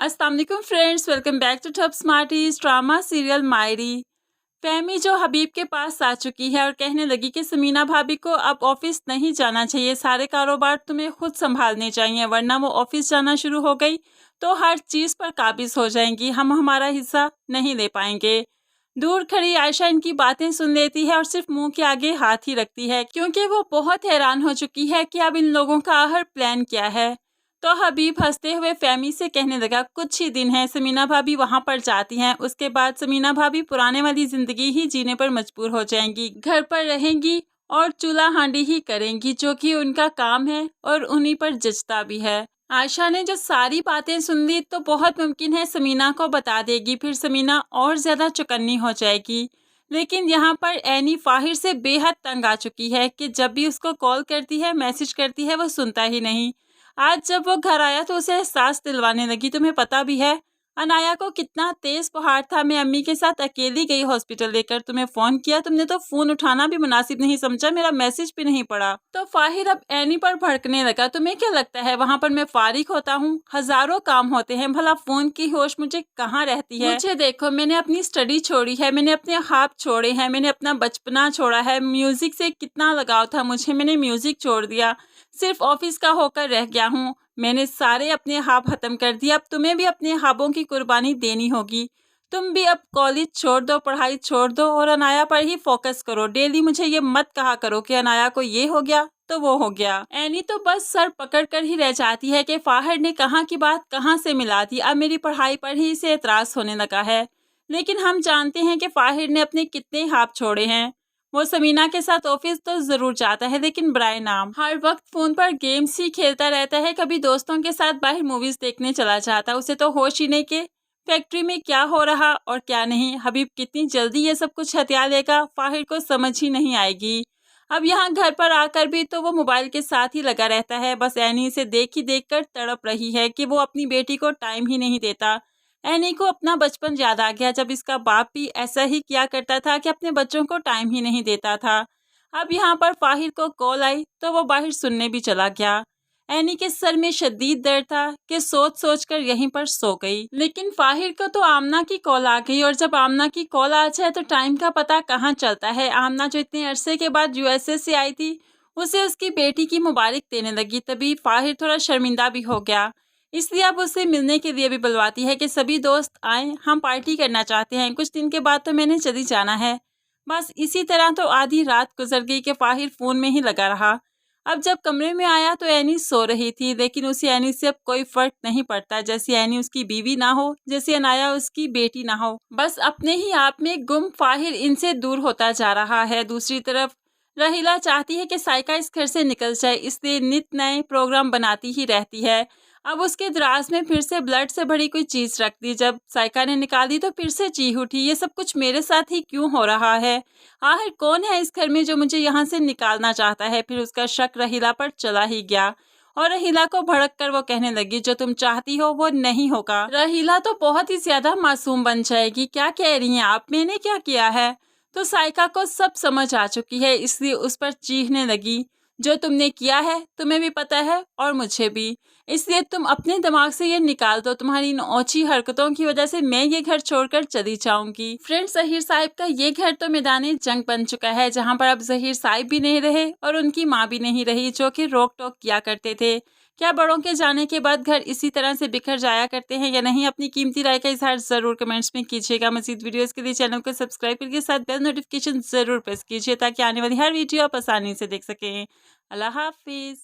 अस्सलाम वालेकुम friends, welcome back to Top Smarties. Drama serial Mayri. Fahmi जो हबीब के पास आ चुकी है और कहने लगी कि समीना भाभी को अब ऑफिस नहीं जाना चाहिए, सारे कारोबार तुम्हें खुद संभालने चाहिए, वरना वो ऑफिस जाना शुरू हो गई तो हर चीज़ पर काबिज हो जाएंगी, हम हमारा हिस्सा नहीं ले पाएंगे। दूर खड़ी आयशा इनकी बातें सुन लेती है और सिर्फ मुंह के आगे हाथ ही रखती है, क्योंकि वो बहुत हैरान हो चुकी है कि अब इन लोगों का आखिर प्लान क्या है। तो हबीब हंसते हुए फहमी से कहने लगा, कुछ ही दिन है, समीना भाभी वहां पर जाती हैं, उसके बाद समीना भाभी पुराने वाली जिंदगी ही जीने पर मजबूर हो जाएंगी, घर पर रहेंगी और चूल्हा हांडी ही करेंगी, जो कि उनका काम है और उन्हीं पर जचता भी है। आयशा ने जो सारी बातें सुन ली तो बहुत मुमकिन है समीना को बता देगी, फिर समीना और ज्यादा चौकन्नी हो जाएगी। लेकिन यहाँ पर एनी फाहिर से बेहद तंग आ चुकी है कि जब भी उसको कॉल करती है, मैसेज करती है, वो सुनता ही नहीं। आज जब वो घर आया तो उसे एहसास दिलवाने लगी, तुम्हें पता भी है अनाया को कितना तेज बुखार था, मैं अम्मी के साथ अकेली गई हॉस्पिटल लेकर, तुम्हें फोन किया, तुमने तो फोन उठाना भी मुनासिब नहीं समझा, मेरा मैसेज भी नहीं पढ़ा। तो फाहिर अब एनी पर भड़कने लगा, तुम्हें क्या लगता है वहां पर मैं फारिग होता हूँ? हजारों काम होते हैं, भला फोन की होश मुझे कहाँ रहती है? मुझे देखो, मैंने अपनी स्टडी छोड़ी है, मैंने अपने ख्वाब छोड़े हैं, मैंने अपना बचपना छोड़ा है, म्यूजिक से कितना लगाव था मुझे, मैंने म्यूजिक छोड़ दिया, सिर्फ ऑफिस का होकर रह गया हूँ, मैंने सारे अपने ख्वाब खत्म कर दिए, अब तुम्हें भी अपने ख्वाबों की कुर्बानी देनी होगी। तुम भी अब कॉलेज छोड़ दो, पढ़ाई छोड़ दो और अनाया पर ही फोकस करो। डेली मुझे ये मत कहा करो कि अनाया को ये हो गया तो वो हो गया। एनी तो बस सर पकड़ कर ही रह जाती है कि फाहिर ने कहाँ की बात कहाँ से मिला दी, अब मेरी पढ़ाई पर ही इसे एतराज होने लगा है। लेकिन हम जानते हैं कि फाहिर ने अपने कितने ख्वाब छोड़े हैं। वो समीना के साथ ऑफिस तो जरूर जाता है, लेकिन बराए नाम हर वक्त फोन पर गेम्स ही खेलता रहता है, कभी दोस्तों के साथ बाहर मूवीज देखने चला जाता, उसे तो होश ही नहीं कि फैक्ट्री में क्या हो रहा और क्या नहीं। हबीब कितनी जल्दी ये सब कुछ हथिया लेगा, फाहिर को समझ ही नहीं आएगी। अब यहाँ घर पर आकर भी तो वो मोबाइल के साथ ही लगा रहता है, बस एनी से देख ही देख कर तड़प रही है कि वो अपनी बेटी को टाइम ही नहीं देता। एनी को अपना बचपन याद आ गया, जब इसका बाप भी ऐसा ही किया करता था कि अपने बच्चों को टाइम ही नहीं देता था। अब यहाँ पर फाहिर को कॉल आई तो वो बाहर सुनने भी चला गया। एनी के सर में शदीद दर्द था कि सोच सोच कर यहीं पर सो गई। लेकिन फाहिर को तो आमना की कॉल आ गई, और जब आमना की कॉल आ जाए तो टाइम का पता कहाँ चलता है। आमना जो इतने अरसे के बाद यूएसए से आई थी, उसे उसकी बेटी की मुबारक देने लगी। तभी फाहिर थोड़ा शर्मिंदा भी हो गया, इसलिए अब उसे मिलने के लिए भी बुलवाती है कि सभी दोस्त आए, हम पार्टी करना चाहते हैं, कुछ दिन के बाद तो मैंने चली जाना है। बस इसी तरह तो आधी रात गुजर गई कि फाहिर फोन में ही लगा रहा। अब जब कमरे में आया तो एनी सो रही थी, लेकिन उसे एनी से अब कोई फर्क नहीं पड़ता, जैसे एनी उसकी बीवी ना हो, जैसे अनाया उसकी बेटी ना हो। बस अपने ही आप में गुम फाहिर इनसे दूर होता जा रहा है। दूसरी तरफ रहीला चाहती है कि साइका इस घर से निकल जाए, इसलिए नित नए प्रोग्राम बनाती ही रहती है। अब उसके दराज में फिर से ब्लड से भरी कोई चीज रख दी, जब साइका ने निकाल दी तो फिर से चीख उठी, ये सब कुछ मेरे साथ ही क्यों हो रहा है? आखिर कौन है इस घर में जो मुझे यहाँ से निकालना चाहता है? फिर उसका शक रहीला पर चला ही गया और रहीला को भड़क कर वो कहने लगी, जो तुम चाहती हो वो नहीं होगा। रहीला तो बहुत ही ज्यादा मासूम बन जाएगी, क्या कह रही हैं आप, मैंने क्या किया है? तो साइका को सब समझ आ चुकी है, इसलिए उस पर चीखने लगी, जो तुमने किया है तुम्हें भी पता है और मुझे भी, इसलिए तुम अपने दिमाग से ये निकाल दो, तुम्हारी इन ओछी हरकतों की वजह से मैं ये घर छोड़कर चली जाऊंगी। फ्रेंड, जहीर साहिब का ये घर तो मैदान जंग बन चुका है, जहाँ पर अब जहीर साहिब भी नहीं रहे और उनकी माँ भी नहीं रही, जो कि रोक टोक किया करते थे। क्या बड़ों के जाने के बाद घर इसी तरह से बिखर जाया करते हैं या नहीं? अपनी कीमती राय का इजहार जरूर कमेंट्स में कीजिएगा। मज़ीद वीडियोस के लिए चैनल को सब्सक्राइब करके साथ बेल नोटिफिकेशन जरूर प्रेस कीजिए, ताकि आने वाली हर वीडियो आप आसानी से देख सकें। अल्लाह हाफिज़।